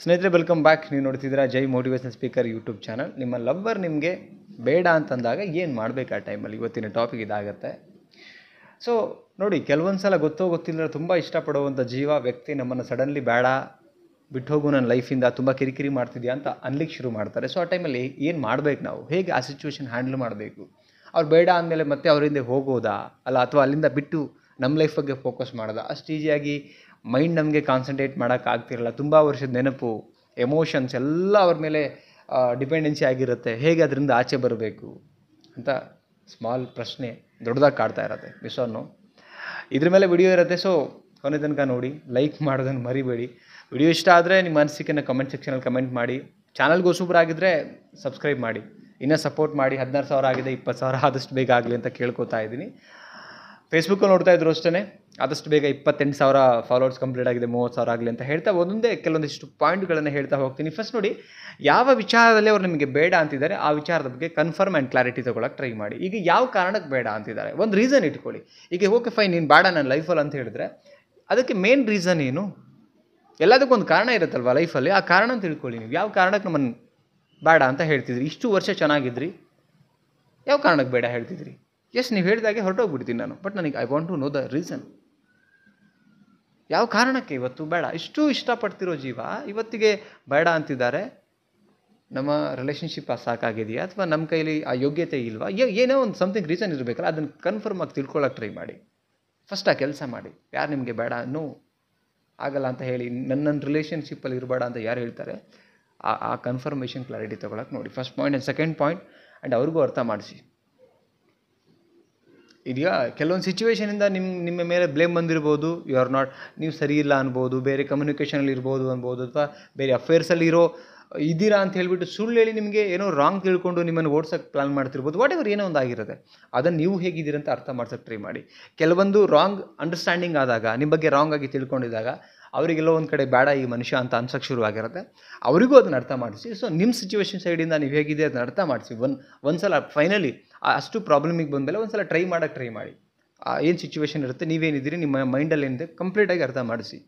ಸ್ನೇಹಿತರೆ welcome back. ನೀವು ನೋಡ್ತಿದ್ದೀರಾ ಜೈ ಮೋಟಿವೇಶನ್ ಸ್ಪೀಕರ್ ಯೂಟ್ಯೂಬ್ ಚಾನಲ್. ನಿಮ್ಮ ಲವ್ವರ್ ನಿಮಗೆ ಬೇಡ ಅಂತಂದಾಗ ಏನು ಮಾಡಬೇಕು ಆ ಟೈಮಲ್ಲಿ? ಇವತ್ತಿನ ಟಾಪಿಕ್ ಇದಾಗುತ್ತೆ. ಸೊ ನೋಡಿ, ಕೆಲವೊಂದು ಸಲ ಗೊತ್ತಿಲ್ಲದ್ರೆ ತುಂಬ ಇಷ್ಟಪಡುವಂಥ ವ್ಯಕ್ತಿ ನಮ್ಮನ್ನು ಸಡನ್ಲಿ ಬೇಡ, ಬಿಟ್ಟು ಹೋಗು ನನ್ನ ಲೈಫಿಂದ, ತುಂಬ ಕಿರಿಕಿರಿ ಮಾಡ್ತಿದ್ಯಾ ಅಂತ ಅನ್ಲಿಕ್ಕೆ ಶುರು ಮಾಡ್ತಾರೆ. ಸೊ ಆ ಟೈಮಲ್ಲಿ ಏನು ಮಾಡಬೇಕು ನಾವು? ಹೇಗೆ ಆ ಸಿಚುವೇಶನ್ ಹ್ಯಾಂಡಲ್ ಮಾಡಬೇಕು? ಅವ್ರು ಬೇಡ ಅಂದಮೇಲೆ ಮತ್ತೆ ಅವರಿಂದ ಹೋಗೋದಾ ಅಲ್ಲ, ಅಥವಾ ಅಲ್ಲಿಂದ ಬಿಟ್ಟು ನಮ್ಮ ಲೈಫ್ ಬಗ್ಗೆ ಫೋಕಸ್ ಮಾಡೋದಾ? ಅಷ್ಟು ಈಸಿಯಾಗಿ ಮೈಂಡ್ ನಮಗೆ ಕಾನ್ಸಂಟ್ರೇಟ್ ಮಾಡೋಕ್ಕಾಗ್ತಿರಲ್ಲ. ತುಂಬ ವರ್ಷದ ನೆನಪು, ಎಮೋಷನ್ಸ್ ಎಲ್ಲ ಅವ್ರ ಮೇಲೆ ಡಿಪೆಂಡೆನ್ಸಿ ಆಗಿರುತ್ತೆ. ಹೇಗೆ ಅದರಿಂದ ಆಚೆ ಬರಬೇಕು ಅಂತ ಸ್ಮಾಲ್ ಪ್ರಶ್ನೆ ದೊಡ್ಡದಾಗಿ ಕಾಡ್ತಾ ಇರುತ್ತೆ. ಮಿಸ್ಸನ್ನು ಇದ್ರ ಮೇಲೆ ವಿಡಿಯೋ ಇರುತ್ತೆ. ಸೊ ಕೊನೆ ತನಕ ನೋಡಿ, ಲೈಕ್ ಮಾಡೋದನ್ನು ಮರಿಬೇಡಿ. ವಿಡಿಯೋ ಇಷ್ಟ ಆದರೆ ನಿಮ್ಮ ಅನಿಸಿಕೆನ ಕಮೆಂಟ್ ಸೆಕ್ಷನಲ್ಲಿ ಕಮೆಂಟ್ ಮಾಡಿ. ಚಾನಲ್ಗೆ ಹೊಸಬ್ರಾಗಿದ್ದರೆ ಸಬ್ಸ್ಕ್ರೈಬ್ ಮಾಡಿ, ಇನ್ನೂ ಸಪೋರ್ಟ್ ಮಾಡಿ. 16,000 ಆಗಿದೆ, 20,000 ಆದಷ್ಟು ಬೇಗ ಆಗಲಿ ಅಂತ ಕೇಳ್ಕೊತಾ ಇದ್ದೀನಿ. ಫೇಸ್ಬುಕ್ಕಲ್ಲಿ ನೋಡ್ತಾ ಇದ್ರು ಅಷ್ಟೇ, ಆದಷ್ಟು ಬೇಗ 28,000 ಫಾಲೋವರ್ಸ್ ಕಂಪ್ಲೀಟ್ ಆಗಿದೆ, 30,000 ಆಗಲಿ ಅಂತ ಹೇಳ್ತಾ ಕೆಲವೊಂದಿಷ್ಟು ಪಾಯಿಂಟ್ಗಳನ್ನು ಹೇಳ್ತಾ ಹೋಗ್ತೀನಿ. ಫಸ್ಟ್ ನೋಡಿ, ಯಾವ ವಿಚಾರದಲ್ಲಿ ಅವ್ರು ನಿಮಗೆ ಬೇಡ ಅಂತಿದ್ದಾರೆ ಆ ವಿಚಾರದ ಬಗ್ಗೆ ಕನ್ಫರ್ಮ್ ಆ್ಯಂಡ್ ಕ್ಲಾರಿಟಿ ತೊಗೊಳಕ್ಕೆ ಟ್ರೈ ಮಾಡಿ. ಈಗ ಯಾವ ಕಾರಣಕ್ಕೆ ಬೇಡ ಅಂತಿದ್ದಾರೆ ಒಂದು ರೀಸನ್ ಇಟ್ಕೊಳ್ಳಿ. ಈಗ ಓಕೆ ಫೈನ್, ನೀನು ಬೇಡ ನನ್ನ ಲೈಫಲ್ಲಿ ಅಂತ ಹೇಳಿದ್ರೆ ಅದಕ್ಕೆ ಮೇನ್ ರೀಸನ್ ಏನು? ಎಲ್ಲದಕ್ಕೂ ಒಂದು ಕಾರಣ ಇರುತ್ತಲ್ವ ಲೈಫಲ್ಲಿ. ಆ ಕಾರಣ ಅಂತ ತಿಳ್ಕೊಳ್ಳಿ. ನೀವು ಯಾವ ಕಾರಣಕ್ಕೆ ನಮ್ಮನ್ನು ಬೇಡ ಅಂತ ಹೇಳ್ತಿದ್ರಿ? ಇಷ್ಟು ವರ್ಷ ಚೆನ್ನಾಗಿದ್ರಿ, ಯಾವ ಕಾರಣಕ್ಕೆ ಬೇಡ ಹೇಳ್ತಿದ್ರಿ? ಎಸ್, ನೀವು ಹೇಳಿದಾಗೆ ಹೊರಟೋಗ್ಬಿಡ್ತೀನಿ ನಾನು, ಬಟ್ ನನಗೆ I want to know the reason. ಯಾವ ಕಾರಣಕ್ಕೆ ಇವತ್ತು ಬೇಡ? ಇಷ್ಟು ಇಷ್ಟಪಡ್ತಿರೋ ಇವತ್ತಿಗೆ ಬೇಡ ಅಂತಿದ್ದಾರೆ. ನಮ್ಮ ರಿಲೇಷನ್ಶಿಪ್ ಸಾಕಾಗಿದೆಯಾ, ಅಥವಾ ನಮ್ಮ ಕೈಲಿ ಆ ಯೋಗ್ಯತೆ ಇಲ್ವಾ? ಏನೋ ಒಂದು ಸಮಥಿಂಗ್ ರೀಸನ್ ಇರಬೇಕಲ್ಲ. ಅದನ್ನು ಕನ್ಫರ್ಮ್ ಆಗಿ ತಿಳ್ಕೊಳ್ಳೋಕೆ ಟ್ರೈ ಮಾಡಿ. ಫಸ್ಟ್ ಆ ಕೆಲಸ ಮಾಡಿ. ಯಾರು ನಿಮಗೆ ಬೇಡ, ನೋ ಆಗಲ್ಲ ಅಂತ ಹೇಳಿ ನನ್ನ ರಿಲೇಷನ್ಶಿಪ್ಪಲ್ಲಿ ಇರಬೇಡ ಅಂತ ಯಾರು ಹೇಳ್ತಾರೆ, ಆ ಕನ್ಫರ್ಮೇಷನ್ ಕ್ಲಾರಿಟಿ ತೊಗೊಳಕ್ಕೆ ನೋಡಿ. First point and second point, and ಅವ್ರಿಗೂ ಅರ್ಥ ಮಾಡಿಸಿ. ಇದೀಗ ಕೆಲವೊಂದು ಸಿಚುವೇಷನಿಂದ ನಿಮ್ಮ ಮೇಲೆ ಬ್ಲೇಮ್ ಬಂದಿರ್ಬೋದು. ಯು ಆರ್ ನಾಟ್, ನೀವು ಸರಿ ಇಲ್ಲ ಅನ್ಬೋದು, ಬೇರೆ ಕಮ್ಯುನಿಕೇಷನಲ್ಲಿ ಇರ್ಬೋದು ಅನ್ಬೋದು, ಅಥವಾ ಬೇರೆ ಅಫೇರ್ಸಲ್ಲಿ ಇದ್ದೀರಾ ಅಂತ ಹೇಳಿಬಿಟ್ಟು ಸುಳ್ಳು ಹೇಳಿ ನಿಮಗೆ ಏನೋ ರಾಂಗ್ ತಿಳ್ಕೊಂಡು ನಿಮ್ಮನ್ನು ಓಡ್ಸೋಕ್ಕೆ ಪ್ಲಾನ್ ಮಾಡ್ತಿರ್ಬೋದು. ವಾಟ್ ಎವರ್ ಏನೋ ಒಂದು ಆಗಿರುತ್ತೆ. ಅದನ್ನು ನೀವು ಹೇಗಿದ್ದೀರ ಅಂತ ಅರ್ಥ ಮಾಡ್ಸೋಕ್ಕೆ ಟ್ರೈ ಮಾಡಿ. ಕೆಲವೊಂದು ರಾಂಗ್ ಅಂಡರ್ಸ್ಟ್ಯಾಂಡಿಂಗ್ ಆದಾಗ, ನಿಮ್ಮ ಬಗ್ಗೆ ರಾಂಗ್ ಆಗಿ ತಿಳ್ಕೊಂಡಿದ್ದಾಗ ಅವರಿಗೆಲ್ಲೋ ಒಂದು ಕಡೆ ಬೇಡ ಈ ಮನುಷ್ಯ ಅಂತ ಅನ್ಸೋಕ್ಕೆ ಶುರು ಆಗಿರುತ್ತೆ. ಅವರಿಗೂ ಅದನ್ನು ಅರ್ಥ ಮಾಡಿಸಿ. ಸೊ ನಿಮ್ಮ ಸಿಚುವೇಶನ್ ಸೈಡಿಂದ ನೀವು ಹೇಗಿದೆ ಅದನ್ನ ಅರ್ಥ ಮಾಡಿಸಿ. ಒಂದ್ಸಲ ಫೈನಲಿ ಅಷ್ಟು ಪ್ರಾಬ್ಲಮಿಗೆ ಬಂದಮೇಲೆ ಒಂದ್ಸಲ ಟ್ರೈ ಮಾಡಿ. ಏನು ಸಿಚುವೇಶನ್ ಇರುತ್ತೆ, ನೀವೇನಿದ್ದೀರಿ, ನಿಮ್ಮ ಮೈಂಡಲ್ಲಿ ಏನಿದೆ ಕಂಪ್ಲೀಟಾಗಿ ಅರ್ಥ ಮಾಡಿಸಿ.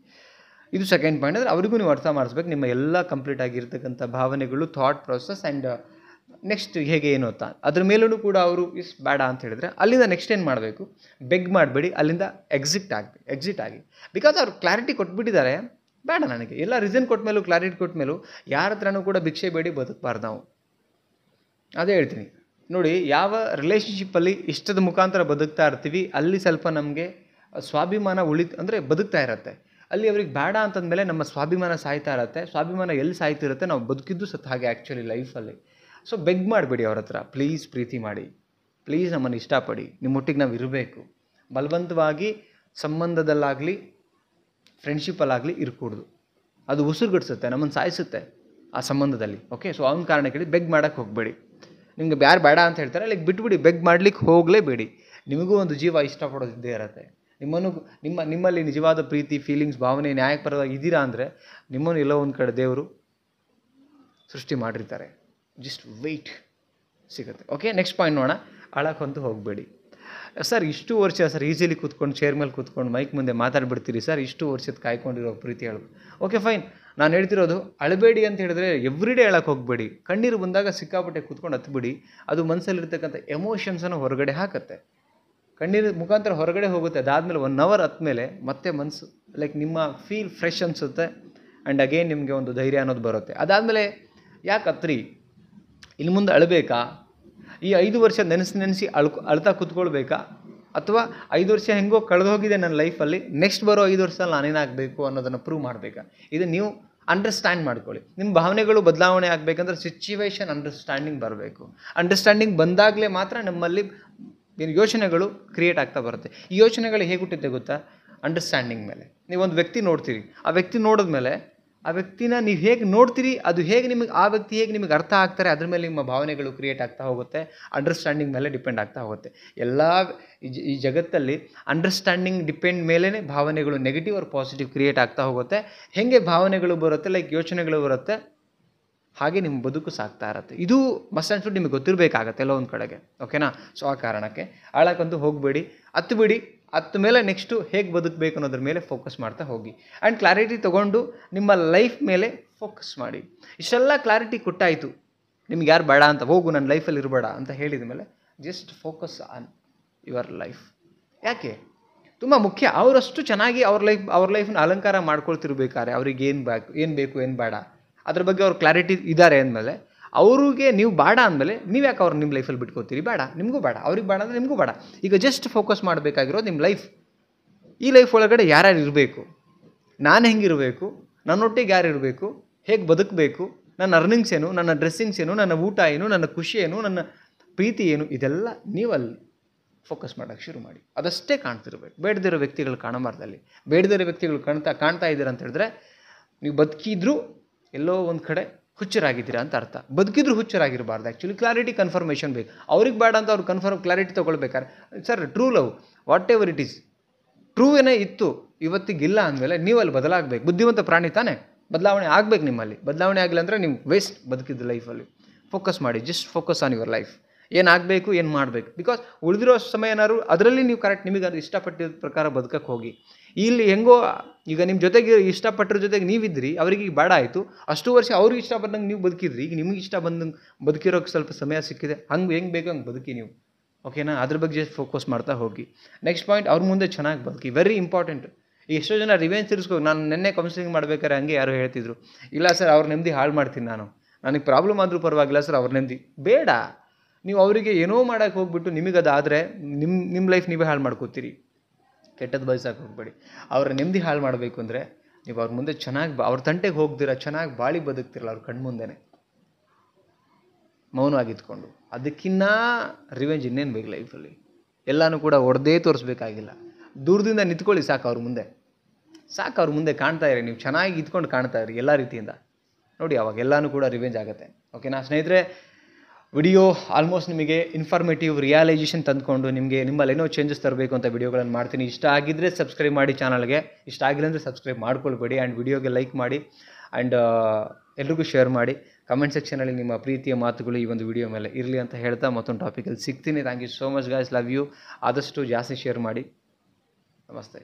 ಇದು ಸೆಕೆಂಡ್ ಪಾಯಿಂಟ್. ಅಂದರೆ ಅವ್ರಿಗೂ ನೀವು ಅರ್ಥ ಮಾಡಿಸ್ಬೇಕು ನಿಮ್ಮ ಎಲ್ಲ ಕಂಪ್ಲೀಟ್ ಆಗಿರ್ತಕ್ಕಂಥ ಭಾವನೆಗಳು, ಥಾಟ್ ಪ್ರೊಸೆಸ್ ಆ್ಯಂಡ್ ನೆಕ್ಸ್ಟ್ ಹೇಗೆ ಏನು ಅಂತ. ಅದ್ರ ಮೇಲೂ ಕೂಡ ಅವರು ಬೇಡ ಅಂತ ಹೇಳಿದ್ರೆ ಅಲ್ಲಿಂದ ನೆಕ್ಸ್ಟ್ ಏನು ಮಾಡಬೇಕು? ಬೆಗ್ ಮಾಡಬೇಡಿ, ಅಲ್ಲಿಂದ ಎಕ್ಸಿಟ್ ಆಗಿ. ಬಿಕಾಸ್ ಅವ್ರು ಕ್ಲಾರಿಟಿ ಕೊಟ್ಬಿಟ್ಟಿದ್ದಾರೆ, ಬೇಡ ನನಗೆ. ಎಲ್ಲ ರೀಸನ್ ಕೊಟ್ಟ ಮೇಲೂ, ಕ್ಲಾರಿಟಿ ಕೊಟ್ಟ ಮೇಲೂ ಯಾರ ಹತ್ರನೂ ಕೂಡ ಭಿಕ್ಷೆ ಬೇಡಿ ಬದುಕಬಾರ್ದು ನಾವು. ಅದೇ ಹೇಳ್ತೀನಿ ನೋಡಿ, ಯಾವ ರಿಲೇಷನ್ಶಿಪ್ಪಲ್ಲಿ ಇಷ್ಟದ ಮುಖಾಂತರ ಬದುಕ್ತಾ ಇರ್ತೀವಿ ಅಲ್ಲಿ ಸ್ವಲ್ಪ ನಮಗೆ ಸ್ವಾಭಿಮಾನ ಅಂದರೆ ಬದುಕ್ತಾ ಇರತ್ತೆ. ಅಲ್ಲಿ ಅವ್ರಿಗೆ ಬೇಡ ಅಂತಂದಮೇಲೆ ನಮ್ಮ ಸ್ವಾಭಿಮಾನ ಸಾಯ್ತಾ ಇರತ್ತೆ. ಸ್ವಾಭಿಮಾನ ಎಲ್ಲಿ ಸಾಯ್ತಿರುತ್ತೆ? ನಾವು ಬದುಕಿದ್ದು ಸತ್ತು ಹಾಗೆ ಆ್ಯಕ್ಚುಲಿ ಲೈಫಲ್ಲಿ. ಸೊ ಬೆಗ್ ಮಾಡಬೇಡಿ ಅವ್ರ ಹತ್ರ. ಪ್ಲೀಸ್ ಪ್ರೀತಿ ಮಾಡಿ, ಪ್ಲೀಸ್ ನಮ್ಮನ್ನು ಇಷ್ಟಪಡಿ, ನಿಮ್ಮೊಟ್ಟಿಗೆ ನಾವು ಇರಬೇಕು. ಬಲವಂತವಾಗಿ ಸಂಬಂಧದಲ್ಲಾಗಲಿ ಫ್ರೆಂಡ್ಶಿಪ್ಪಲ್ಲಾಗಲಿ ಇರಕೂಡ್ದು. ಅದು ಉಸಿರುಗಡಿಸುತ್ತೆ, ನಮ್ಮನ್ನು ಸಾಯಿಸುತ್ತೆ ಆ ಸಂಬಂಧದಲ್ಲಿ. ಓಕೆ, ಸೊ ಅವನ ಕಾರಣ ಕೇಳಿ ಬೆಗ್ ಮಾಡೋಕ್ಕೆ ಹೋಗಬೇಡಿ. ನಿಮಗೆ ಯಾರು ಬೇಡ ಅಂತ ಹೇಳ್ತಾರೆ ಅಲ್ಲಿಗೆ ಬಿಟ್ಬಿಡಿ, ಬೆಗ್ ಮಾಡ್ಲಿಕ್ಕೆ ಹೋಗಲೇಬೇಡಿ. ನಿಮಗೂ ಒಂದು ಇಷ್ಟಪಡೋದಿದ್ದೇ ಇರುತ್ತೆ. ನಿಮ್ಮಲ್ಲಿ ನಿಜವಾದ ಪ್ರೀತಿ, ಫೀಲಿಂಗ್ಸ್, ಭಾವನೆ, ನ್ಯಾಯಪರವಾಗಿ ಇದ್ದೀರಾ ಅಂದರೆ ನಿಮ್ಮನ್ನು ಎಲ್ಲೋ ಒಂದು ಕಡೆ ದೇವರು ಸೃಷ್ಟಿ ಮಾಡಿರ್ತಾರೆ. ಜಸ್ಟ್ ವೆಯ್ಟ್, ಸಿಗುತ್ತೆ. ಓಕೆ, ನೆಕ್ಸ್ಟ್ ಪಾಯಿಂಟ್ ನೋಡೋಣ. ಅಳಕ್ಕಂತೂ ಹೋಗಬೇಡಿ. ಸರ್ ಇಷ್ಟು ವರ್ಷ ಸರ್ ಈಸಿಲಿ ಕೂತ್ಕೊಂಡು ಚೇರ್ ಮೇಲೆ ಕೂತ್ಕೊಂಡು ಮೈಕ್ ಮುಂದೆ ಮಾತಾಡ್ಬಿಡ್ತೀರಿ ಸರ್, ಇಷ್ಟು ವರ್ಷದ ಕಾಯ್ಕೊಂಡಿರೋ ಪ್ರೀತಿ ಹೇಳೋದು. ಓಕೆ ಫೈನ್, ನಾನು ಹೇಳ್ತಿರೋದು ಅಳಬೇಡಿ ಅಂತ ಹೇಳಿದ್ರೆ ಎವ್ರಿಡೇ ಹೇಳಕ್ಕೆ ಹೋಗಬೇಡಿ. ಕಣ್ಣೀರು ಬಂದಾಗ ಸಿಕ್ಕಾಪಟ್ಟೆ ಕೂತ್ಕೊಂಡು ಹತ್ಬಿಡಿ. ಅದು ಮನಸ್ಸಲ್ಲಿರ್ತಕ್ಕಂಥ ಎಮೋಷನ್ಸನ್ನು ಹೊರಗಡೆ ಹಾಕುತ್ತೆ. ಕಣ್ಣೀರು ಮುಖಾಂತರ ಹೊರಗಡೆ ಹೋಗುತ್ತೆ. ಅದಾದಮೇಲೆ 1 hour ಹತ್ಮೇಲೆ ಮತ್ತೆ ಮನಸ್ಸು ನಿಮ್ಮ ಫೀಲ್ ಫ್ರೆಶ್ ಅನಿಸುತ್ತೆ. ಆ್ಯಂಡ್ ಅಗೇನ್ ನಿಮಗೆ ಒಂದು ಧೈರ್ಯ ಅನ್ನೋದು ಬರುತ್ತೆ. ಅದಾದಮೇಲೆ ಯಾಕೆ ಹತ್ರಿ? ಇನ್ನು ಮುಂದೆ ಅಳಬೇಕಾ? ಈ 5 ವರ್ಷ ನೆನೆಸಿ ಅಳ್ತಾ ಕೂತ್ಕೊಳ್ಬೇಕಾ? ಅಥವಾ 5 ವರ್ಷ ಹೆಂಗೋ ಕಳೆದೋಗಿದೆ ನನ್ನ ಲೈಫಲ್ಲಿ, ನೆಕ್ಸ್ಟ್ ಬರೋ 5 ವರ್ಷದಲ್ಲಿ ನಾನೇನಾಗಬೇಕು ಅನ್ನೋದನ್ನು ಪ್ರೂವ್ ಮಾಡಬೇಕಾ? ಇದು ನೀವು ಅಂಡರ್ಸ್ಟ್ಯಾಂಡ್ ಮಾಡ್ಕೊಳ್ಳಿ. ನಿಮ್ಮ ಭಾವನೆಗಳು ಬದಲಾವಣೆ ಆಗಬೇಕಂದ್ರೆ ಸಿಚುವೇಶನ್ ಅಂಡರ್ಸ್ಟ್ಯಾಂಡಿಂಗ್ ಬರಬೇಕು. ಅಂಡರ್ಸ್ಟ್ಯಾಂಡಿಂಗ್ ಬಂದಾಗಲೇ ಮಾತ್ರ ನಮ್ಮಲ್ಲಿ ಯೋಚನೆಗಳು ಕ್ರಿಯೇಟ್ ಆಗ್ತಾ ಬರುತ್ತೆ. ಈ ಯೋಚನೆಗಳು ಹೇಗೆ ಹುಟ್ಟುತ್ತೆ ಗೊತ್ತಾ? ಅಂಡರ್ಸ್ಟ್ಯಾಂಡಿಂಗ್ ಮೇಲೆ. ನೀವೊಂದು ವ್ಯಕ್ತಿ ನೋಡ್ತೀರಿ, ಆ ವ್ಯಕ್ತಿ ನೋಡಿದ್ಮೇಲೆ ಆ ವ್ಯಕ್ತಿನ ನೀವು ಹೇಗೆ ನೋಡ್ತೀರಿ, ಅದು ಹೇಗೆ ಆ ವ್ಯಕ್ತಿ ಹೇಗೆ ನಿಮಗೆ ಅರ್ಥ ಆಗ್ತಾರೆ, ಅದ್ರ ಮೇಲೆ ನಿಮ್ಮ ಭಾವನೆಗಳು ಕ್ರಿಯೇಟ್ ಆಗ್ತಾ ಹೋಗುತ್ತೆ. ಅಂಡರ್ಸ್ಟ್ಯಾಂಡಿಂಗ್ ಮೇಲೆ ಡಿಪೆಂಡ್ ಆಗ್ತಾ ಹೋಗುತ್ತೆ. ಈ ಜಗತ್ತಲ್ಲಿ ಅಂಡರ್ಸ್ಟ್ಯಾಂಡಿಂಗ್ ಡಿಪೆಂಡ್ ಮೇಲೇ ಭಾವನೆಗಳು ನೆಗೆಟಿವ್ ಆರ್ ಪಾಸಿಟಿವ್ ಕ್ರಿಯೇಟ್ ಆಗ್ತಾ ಹೋಗುತ್ತೆ. ಹೇಗೆ ಭಾವನೆಗಳು ಬರುತ್ತೆ, ಯೋಚನೆಗಳು ಬರುತ್ತೆ, ಹಾಗೆ ನಿಮ್ಮ ಬದುಕು ಸಾಗ್ತಾ ಇರುತ್ತೆ. ಇದು ಮಸ್ಟ್ ಆ್ಯಂಡ್ ಶುಡ್ ನಿಮಗೆ ಗೊತ್ತಿರಬೇಕಾಗತ್ತೆ ಎಲ್ಲೋ ಒಂದು ಕಡೆಗೆ. ಓಕೆನಾ? ಸೊ ಆ ಕಾರಣಕ್ಕೆ ಆಳಕ್ಕಂತೂ ಹೋಗಬೇಡಿ, ಹತ್ತು ಬಿಡಿ. ಅತ್ತ ಮೇಲೆ ನೆಕ್ಸ್ಟು ಹೇಗೆ ಬದುಕಬೇಕು ಅನ್ನೋದ್ರ ಮೇಲೆ ಫೋಕಸ್ ಮಾಡ್ತಾ ಹೋಗಿ. ಆ್ಯಂಡ್ ಕ್ಲಾರಿಟಿ ತೊಗೊಂಡು ನಿಮ್ಮ ಲೈಫ್ ಮೇಲೆ ಫೋಕಸ್ ಮಾಡಿ. ಇಷ್ಟೆಲ್ಲ ಕ್ಲಾರಿಟಿ ಕೊಟ್ಟಾಯಿತು, ನಿಮ್ಗೆ ಯಾರು ಬೇಡ ಅಂತ, ಹೋಗು ನನ್ನ ಲೈಫಲ್ಲಿ ಇರಬೇಡ ಅಂತ ಹೇಳಿದ ಮೇಲೆ just focus on your life. ಯಾಕೆ ತುಂಬ ಮುಖ್ಯ. ಅವರಷ್ಟು ಚೆನ್ನಾಗಿ ಅವ್ರ ಲೈಫನ್ನ ಅಲಂಕಾರ ಮಾಡ್ಕೊಳ್ತಿರ್ಬೇಕಾದ್ರೆ ಅವ್ರಿಗೆ ಏನು ಬೇಕು ಏನು ಬೇಡ ಅದ್ರ ಬಗ್ಗೆ ಅವ್ರ ಕ್ಲಾರಿಟಿ ಇದ್ದಾರೆ ಅಂದಮೇಲೆ, ಅವ್ರಿಗೆ ನೀವು ಬೇಡ ಅಂದಮೇಲೆ ನೀವು ಯಾಕೆ ಅವ್ರು ನಿಮ್ಮ ಲೈಫಲ್ಲಿ ಬಿಟ್ಕೋತೀರಿ? ಬೇಡ, ನಿಮಗೂ ಬೇಡ, ಅವ್ರಿಗೆ ಬೇಡ ಅಂದರೆ ನಿಮಗೂ ಬೇಡ. ಈಗ ಜಸ್ಟ್ ಫೋಕಸ್ ಮಾಡಬೇಕಾಗಿರೋದು ನಿಮ್ಮ ಲೈಫ್. ಈ ಲೈಫ್ ಒಳಗಡೆ ಯಾರ್ಯಾರು ಇರಬೇಕು, ನಾನು ಹೆಂಗಿರಬೇಕು, ನನ್ನೊಟ್ಟಿಗೆ ಯಾರು ಇರಬೇಕು, ಹೇಗೆ ಬದುಕಬೇಕು, ನನ್ನ ಅರ್ನಿಂಗ್ಸ್ ಏನು, ನನ್ನ ಡ್ರೆಸ್ಸಿಂಗ್ಸ್ ಏನು, ನನ್ನ ಊಟ ಏನು, ನನ್ನ ಖುಷಿ ಏನು, ನನ್ನ ಪ್ರೀತಿ ಏನು, ಇದೆಲ್ಲ ನೀವಲ್ಲಿ ಫೋಕಸ್ ಮಾಡೋಕ್ಕೆ ಶುರು ಮಾಡಿ. ಅದಷ್ಟೇ ಕಾಣ್ತಿರ್ಬೇಕು. ಬೇಡದಿರೋ ವ್ಯಕ್ತಿಗಳು ಕಾಣಬಾರ್ದಲ್ಲಿ. ಬೇಡದಿರೋ ವ್ಯಕ್ತಿಗಳು ಕಾಣ್ತಾ ಇದ್ದೀರ ಅಂತ ಹೇಳಿದ್ರೆ ನೀವು ಬದುಕಿದ್ರೂ ಎಲ್ಲೋ ಒಂದು ಕಡೆ ಹುಚ್ಚರಾಗಿದ್ದೀರಾ ಅಂತ ಅರ್ಥ. ಬದುಕಿದ್ರು ಹುಚ್ಚರಾಗಿರಬಾರ್ದು. ಆ್ಯಕ್ಚುಲಿ ಕ್ಲಾರಿಟಿ ಕನ್ಫರ್ಮೇಷನ್ ಬೇಕು. ಅವ್ರಿಗೆ ಬೇಡ ಅಂತ ಅವ್ರು ಕ್ಲಾರಿಟಿ ತೊಗೊಳ್ಬೇಕಾರೆ, sir true love whatever it is, true ಏನೇ ಇತ್ತು ಇವತ್ತಿಗಿಲ್ಲ ಅಂದಮೇಲೆ ನೀವು ಅಲ್ಲಿ ಬದಲಾಗಬೇಕು. ಬುದ್ಧಿವಂತ ಪ್ರಾಣಿ ತಾನೇ, ಬದಲಾವಣೆ ಆಗಬೇಕು ನಿಮ್ಮಲ್ಲಿ. ಬದಲಾವಣೆ ಆಗಿಲ್ಲ ಅಂದರೆ ನೀವು ವೇಸ್ಟ್ ಬದುಕಿದ್ದು ಲೈಫಲ್ಲಿ. ಫೋಕಸ್ ಮಾಡಿ, just focus on your life. ಏನಾಗಬೇಕು, ಏನು ಮಾಡಬೇಕು. ಬಿಕಾಸ್ ಉಳಿದಿರೋ ಸಮಯ ಏನಾದ್ರು ಅದರಲ್ಲಿ ನೀವು ಕರೆಕ್ಟ್ ನಿಮಗೆ ಅದು ಇಷ್ಟಪಟ್ಟಿದ್ದ ಪ್ರಕಾರ ಬದುಕಕ್ಕೆ ಹೋಗಿ. ಇಲ್ಲಿ ಹೆಂಗೋ ಈಗ ನಿಮ್ಮ ಜೊತೆಗೆ ಇಷ್ಟಪಟ್ಟರ ಜೊತೆಗೆ ನೀವಿದ್ರಿ, ಅವರಿಗೆ ಈಗ ಬೇಡ ಆಯಿತು, ಅಷ್ಟು ವರ್ಷ ಅವ್ರಿಗೆ ಇಷ್ಟಪಟ್ಟಂಗೆ ನೀವು ಬದುಕಿದ್ರಿ, ಈಗ ನಿಮಗೆ ಇಷ್ಟ ಬಂದಂಗೆ ಬದುಕಿರೋಕ್ಕೆ ಸ್ವಲ್ಪ ಸಮಯ ಸಿಕ್ಕಿದೆ, ಹೆಂಗೆ ಬೇಕೋ ಹಂಗೆ ಬದುಕಿ ನೀವು. ಓಕೆನಾ? ಅದ್ರ ಬಗ್ಗೆ ಜಸ್ಟ್ ಫೋಕಸ್ ಮಾಡ್ತಾ ಹೋಗಿ. ನೆಕ್ಸ್ಟ್ ಪಾಯಿಂಟ್, ಅವ್ರ ಮುಂದೆ ಚೆನ್ನಾಗಿ ಬದುಕಿ. Very important. ಈಗ ಎಷ್ಟೋ ಜನ ರಿವೆಂಜ್ ತೀರಿಸ್ಕೋ. ನಾನು ನೆನ್ನೆ ಕೌನ್ಸಿಲಿಂಗ್ ಮಾಡ್ಬೇಕಾದ್ರೆ ಹಂಗೆ ಯಾರೋ ಹೇಳ್ತಿದ್ರು, ಇಲ್ಲ ಸರ್ ಅವ್ರ ನೆಮ್ಮದಿ ಹಾಳು ಮಾಡ್ತೀನಿ ನಾನು, ನನಗೆ ಪ್ರಾಬ್ಲಮ್ ಆದರೂ ಪರವಾಗಿಲ್ಲ ಸರ್ ಅವ್ರ ನೆಮ್ಮದಿ ಬೇಡ. ನೀವು ಅವರಿಗೆ ಏನೋ ಮಾಡೋಕ್ಕೆ ಹೋಗ್ಬಿಟ್ಟು ನಿಮಗದಾದರೆ ನಿಮ್ಮ ಲೈಫ್ ನೀವೇ ಹಾಳು ಮಾಡ್ಕೋತೀರಿ. ಕೆಟ್ಟದ್ದು ಬಯಸಕ್ಕೆ ಹೋಗಬೇಡಿ. ಅವ್ರ ನೆಮ್ಮದಿ ಹಾಳು ಮಾಡಬೇಕು ಅಂದರೆ ನೀವು ಅವ್ರ ಮುಂದೆ ಚೆನ್ನಾಗಿ ಅವ್ರ ತಂಟೆಗೆ ಹೋಗ್ದಿರ ಚೆನ್ನಾಗಿ ಬಾಳಿ ಬದುಕ್ತಿರಲ್ಲ ಅವ್ರ ಕಣ್ಮುಂದೆನೇ ಮೌನವಾಗಿದ್ಕೊಂಡು. ಅದಕ್ಕಿನ್ನ ರಿವೆಂಜ್ ಇನ್ನೇನು ಬೇಕು ಲೈಫಲ್ಲಿ? ಎಲ್ಲನೂ ಕೂಡ ಹೊಡೆದೇ ತೋರಿಸ್ಬೇಕಾಗಿಲ್ಲ. ದೂರದಿಂದ ನಿಂತ್ಕೊಳ್ಳಿ ಸಾಕು, ಅವ್ರ ಮುಂದೆ ಸಾಕು. ಅವ್ರ ಮುಂದೆ ಕಾಣ್ತಾ ಇರಿ, ನೀವು ಚೆನ್ನಾಗಿ ಇದ್ಕೊಂಡು ಕಾಣ್ತಾ ಇರಿ ಎಲ್ಲ ರೀತಿಯಿಂದ. ನೋಡಿ ಅವಾಗ ಎಲ್ಲನೂ ಕೂಡ ರಿವೆಂಜ್ ಆಗುತ್ತೆ. ಓಕೆನಾ ಸ್ನೇಹಿತರೆ? ವಿಡಿಯೋ ಆಲ್ಮೋಸ್ಟ್ ನಿಮಗೆ ಇನ್ಫಾರ್ಮೇಟಿವ್ ರಿಯಲೈಸೇಷನ್ ತಂದುಕೊಂಡು ನಿಮ್ಮಲ್ಲಿ ಏನೋ ಚೇಂಜಸ್ ತರಬೇಕು ಅಂತ ವಿಡಿಯೋಗಳನ್ನು ಮಾಡ್ತೀನಿ. ಇಷ್ಟ ಆಗಿದ್ದರೆ ಸಬ್ಸ್ಕ್ರೈಬ್ ಮಾಡಿ ಚಾನಲ್ಗೆ, ಇಷ್ಟ ಆಗಿಲ್ಲ ಅಂದರೆ ಸಬ್ಸ್ಕ್ರೈಬ್ ಮಾಡ್ಕೊಳ್ಬೇಡಿ. ಆ್ಯಂಡ್ ವಿಡಿಯೋಗೆ ಲೈಕ್ ಮಾಡಿ ಆ್ಯಂಡ್ ಎಲ್ರಿಗೂ ಶೇರ್ ಮಾಡಿ. ಕಮೆಂಟ್ ಸೆಕ್ಷನಲ್ಲಿ ನಿಮ್ಮ ಪ್ರೀತಿಯ ಮಾತುಗಳು ಈ ಒಂದು ವಿಡಿಯೋ ಮೇಲೆ ಇರಲಿ ಅಂತ ಹೇಳ್ತಾ ಮತ್ತೊಂದು ಟಾಪಿಕಲ್ಲಿ ಸಿಗ್ತೀನಿ. Thank you so much guys, love you. ಆದಷ್ಟು ಜಾಸ್ತಿ ಶೇರ್ ಮಾಡಿ. ನಮಸ್ತೆ.